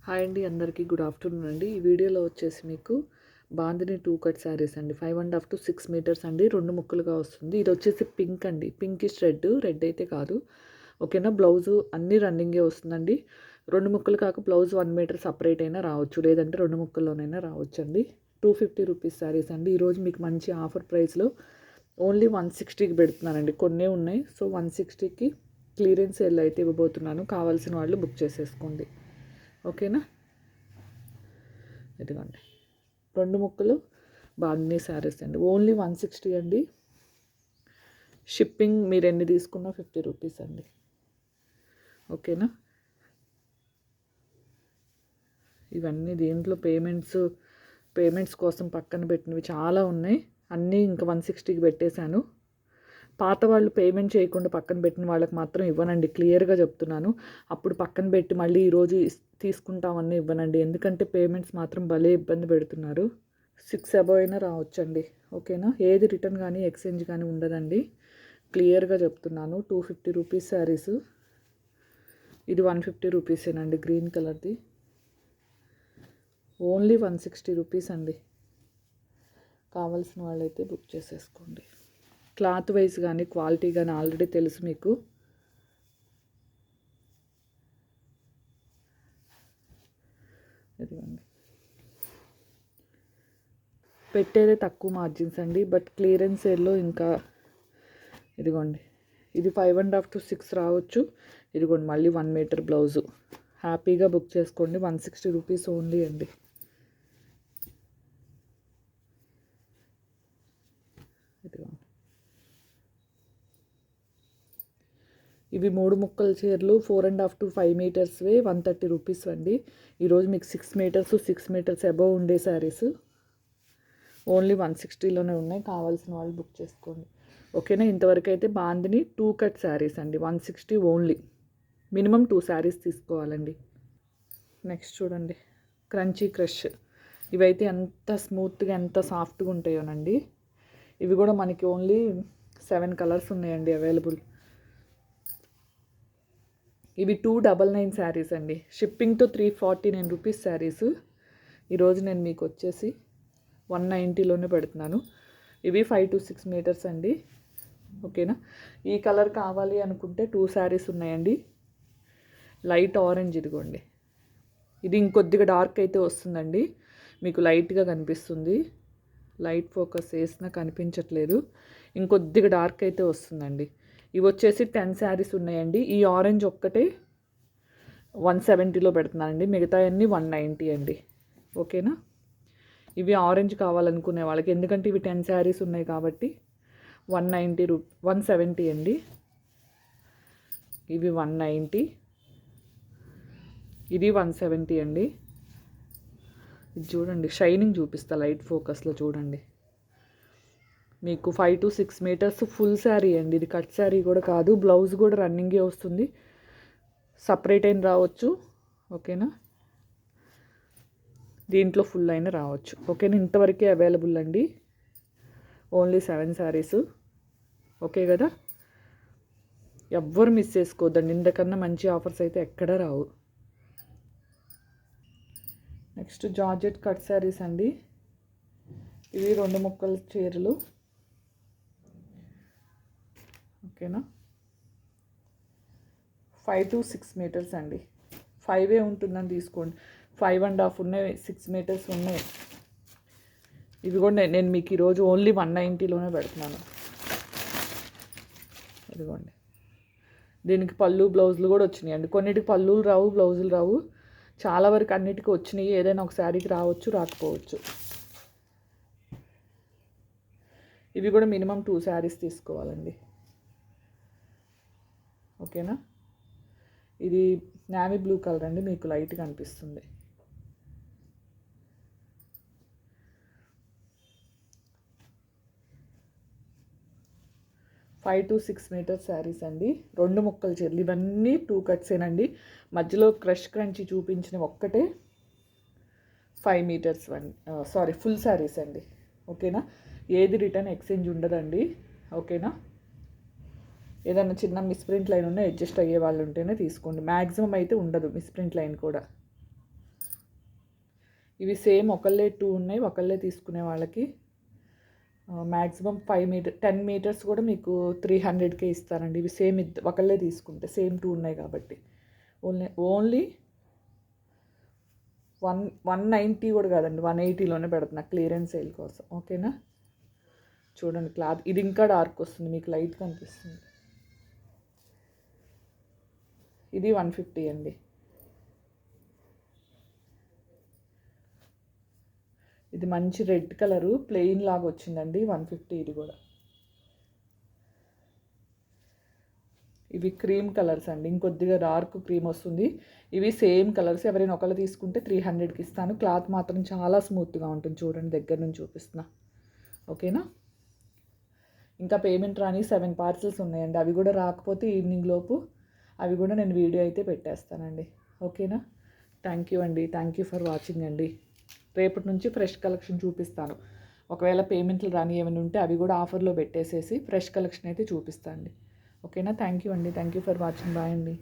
Hi అండి, అందరికీ good afternoon అండి. ఈ వీడియోలో వచ్చేసి మీకు బాందిని 2 కట్ శారీస్ అండి. 5.5 to 6 మీటర్స్ అండి. 2 ముక్కలుగా వస్తుంది. ఇది వచ్చేసి పింక్ అండి. పింకిష్ రెడ్ అయితే కాదు. ఓకేనా. బ్లౌజు అన్నీ రన్నింగే వస్తుందండి. 2 ముక్కలు కాక బ్లౌజ్ 1 మీటర్ సపరేట్ అయినా రావచ్చు, లేదంటే 2 ముక్కల్లోనైనా రావచ్చు అండి. 250 రూపీస్ శారీస్ అండి. ఈరోజు మీకు మంచి ఆఫర్ ప్రైస్లో ఓన్లీ 160కి పెడుతున్నానండి. కొన్నే ఉన్నాయి. సో 160కి క్లియరెన్స్ సేల్ అయితే ఇవ్వబోతున్నాను. కావాల్సిన వాళ్ళు బుక్ చేసేసుకోండి. ఓకేనా. ఇదిగోండి 2 ముక్కలు బాందిని శారీస్ అండి. ఓన్లీ 160 అండి. షిప్పింగ్ మీరు ఎన్ని తీసుకున్నా 50 రూపీస్ అండి. ఓకేనా. ఇవన్నీ దీంట్లో పేమెంట్స్ కోసం పక్కన పెట్టినవి చాలా ఉన్నాయి. అన్నీ ఇంకా 160కి పెట్టేశాను. పాత వాళ్ళు పేమెంట్ చేయకుండా పక్కన పెట్టిన వాళ్ళకి మాత్రం ఇవ్వనండి. క్లియర్గా చెప్తున్నాను. అప్పుడు పక్కన పెట్టి మళ్ళీ ఈరోజు తీసుకుంటామని ఇవ్వనండి. ఎందుకంటే పేమెంట్స్ మాత్రం భలే ఇబ్బంది పెడుతున్నారు. 6 అబవ్ అయినా రావచ్చండి. ఓకేనా. ఏది రిటర్న్ కానీ ఎక్స్చేంజ్ కానీ ఉండదండి. క్లియర్గా చెప్తున్నాను. 250 రూపీస్ శారీస్. ఇది 150 రూపీసేనండి. గ్రీన్ కలర్ది ఓన్లీ 160 రూపీస్ అండి. కావాల్సిన వాళ్ళైతే బుక్ చేసేసుకోండి. క్లాత్ వైజ్ కానీ క్వాలిటీ కానీ ఆల్రెడీ తెలుసు మీకు. ఇదిగోండి, పెట్టేదే తక్కువ మార్జిన్స్ అండి. బట్ క్లియరెన్స్ సేల్లో ఇంకా ఇదిగోండి, ఇది 5.5 to 6 రావచ్చు. ఇదిగోండి మళ్ళీ 1 మీటర్ బ్లౌజు. హ్యాపీగా బుక్ చేసుకోండి. 160 రూపీస్ ఓన్లీ అండి. ఇదిగోండి, ఇవి 3 ముక్కల చీరలు 4.5 to 5 మీటర్స్వే 130 రూపీస్ అండి. ఈరోజు మీకు 6 మీటర్స్ అబవ్ ఉండే శారీస్ ఓన్లీ 160లోనే ఉన్నాయి. కావాల్సిన వాళ్ళు బుక్ చేసుకోండి. ఓకేనా. ఇంతవరకు అయితే బాందిని 2 కట్ శారీస్ అండి. 160 ఓన్లీ. మినిమం 2 శారీస్ తీసుకోవాలండి. నెక్స్ట్ చూడండి, క్రంచీ క్రష్. ఇవైతే ఎంత స్మూత్గా ఎంత సాఫ్ట్గా ఉంటాయోనండి. ఇవి కూడా మనకి ఓన్లీ 7 కలర్స్ ఉన్నాయండి అవైలబుల్. ఇవి 299 శారీస్ అండి. షిప్పింగ్తో 349 రూపీస్ శారీస్. ఈరోజు నేను మీకు వచ్చేసి 190లోనే పెడుతున్నాను. ఇవి 5 to 6 మీటర్స్ అండి. ఓకేనా. ఈ కలర్ కావాలి అనుకుంటే 2 శారీస్ ఉన్నాయండి. Light orange. ఇదిగోండి, ఇది ఇంకొద్దిగా డార్క్ అయితే వస్తుందండి. మీకు లైట్గా కనిపిస్తుంది. లైట్ ఫోకస్ వేసినా కనిపించట్లేదు. ఇంకొద్దిగా డార్క్ అయితే వస్తుందండి. ఇవి వచ్చేసి 10 శారీస్ ఉన్నాయండి. ఈ ఆరెంజ్ ఒక్కటే 170లో పెడుతున్నానండి. మిగతా అన్నీ 190 అండి. ఓకేనా. ఇవి ఆరెంజ్ కావాలనుకునే వాళ్ళకి, ఎందుకంటే ఇవి 10 శారీస్ ఉన్నాయి కాబట్టి 170 అండి. ఇవి 190, ఇది 170 అండి. ఇది చూడండి, షైనింగ్ చూపిస్తా లైట్ ఫోకస్లో చూడండి. మీకు 5 to 6 మీటర్స్ ఫుల్ శారీ అండి. ఇది కట్ శారీ కూడా కాదు. బ్లౌజ్ కూడా రన్నింగే వస్తుంది. సపరేట్ అయిన రావచ్చు. ఓకేనా. దీంట్లో ఫుల్ అయినా రావచ్చు. ఓకేనా. ఇంతవరకే అవైలబుల్ అండి. ఓన్లీ 7 శారీస్. ఓకే కదా. ఎవ్వరు మిస్ చేసుకోవద్దండి. ఇంతకన్నా మంచి ఆఫర్స్ అయితే ఎక్కడా రావు. నెక్స్ట్ జార్జెట్ కట్ శారీస్ అండి. ఇవి 2 ముక్కల చీరలు. ఓకేనా. 5 to 6 మీటర్స్ అండి. 5 ఉంటుందని తీసుకోండి. 5.5 ఉన్నాయి, 6 మీటర్స్ ఉన్నాయి. ఇవి కూడా నేను మీకు ఈరోజు ఓన్లీ 190లోనే పెడుతున్నాను. ఇదిగోండి, దీనికి పళ్ళు బ్లౌజులు కూడా వచ్చినాయి అండి. కొన్నిటికి పళ్ళులు రావు, బ్లౌజులు రావు. చాలా వరకు అన్నిటికీ వచ్చినాయి. ఏదైనా ఒక శారీకి రావచ్చు, రాకపోవచ్చు. ఇవి కూడా మినిమం 2 శారీస్ తీసుకోవాలండి. ఓకేనా. ఇది నావీ బ్లూ కలర్ అండి. మీకు లైట్గా అనిపిస్తుంది. ఫైవ్ to 6 మీటర్స్ శారీస్ అండి. 2 ముక్కల చీరలు. ఇవన్నీ 2 కట్సేనండి. మధ్యలో క్రష్ క్రంచి చూపించిన ఒక్కటే 5 మీటర్స్ ఫుల్ శారీస్ అండి. ఓకేనా. ఏది రిటర్న్ ఎక్స్చేంజ్ ఉండదండి. ఓకేనా. ఏదైనా చిన్న మిస్ప్రింట్ లైన్ ఉన్నా అడ్జస్ట్ అయ్యే వాళ్ళు ఉంటేనే తీసుకోండి. మ్యాక్సిమం అయితే ఉండదు మిస్ప్రింట్ లైన్ కూడా. ఇవి సేమ్ ఒకళ్ళే 2 ఉన్నాయి, ఒకళ్ళే తీసుకునే వాళ్ళకి మ్యాక్సిమం 5 మీటర్ 10 మీటర్స్ కూడా మీకు 300కే ఇస్తారండి. ఇవి సేమ్ ఒకళ్ళే తీసుకుంటే సేమ్ 2 ఉన్నాయి కాబట్టి ఓన్లీ 190 కూడా కాదండి, 180లోనే పెడుతున్నా క్లియరెన్స్ సేల్ కోసం. ఓకేనా, చూడండి క్లాత్ ఇది ఇంకా డార్క్ వస్తుంది, మీకు లైట్ కనిపిస్తుంది. ఇది 150 అండి. ఇది మంచి రెడ్ కలరు ప్లెయిన్ లాగా వచ్చిందండి, 150 ఇది కూడా. ఇవి క్రీమ్ కలర్స్ అండి, ఇంకొద్దిగా డార్క్ క్రీమ్ వస్తుంది. ఇవి సేమ్ కలర్స్, ఎవరైనా ఒకళ్ళు తీసుకుంటే 300కి ఇస్తాను. క్లాత్ మాత్రం చాలా స్మూత్గా ఉంటుంది, చూడండి దగ్గర నుంచి చూపిస్తున్నా. ఓకేనా, ఇంకా పేమెంట్ రాని 7 పార్సల్స్ ఉన్నాయండి, అవి కూడా రాకపోతే ఈవినింగ్ లోపు అవి కూడా నేను వీడియో అయితే పెట్టేస్తానండి. ఓకేనా, థ్యాంక్ యూ అండి, థ్యాంక్ యూ ఫర్ వాచింగ్ అండి. రేపటి నుంచి ఫ్రెష్ కలెక్షన్ చూపిస్తాను. ఒకవేళ పేమెంట్లు రాని ఏమైనా ఉంటే అవి కూడా ఆఫర్లో పెట్టేసేసి ఫ్రెష్ కలెక్షన్ అయితే చూపిస్తాను అండి. ఓకేనా, థ్యాంక్ యూ అండి, thank you for watching, bye అండి.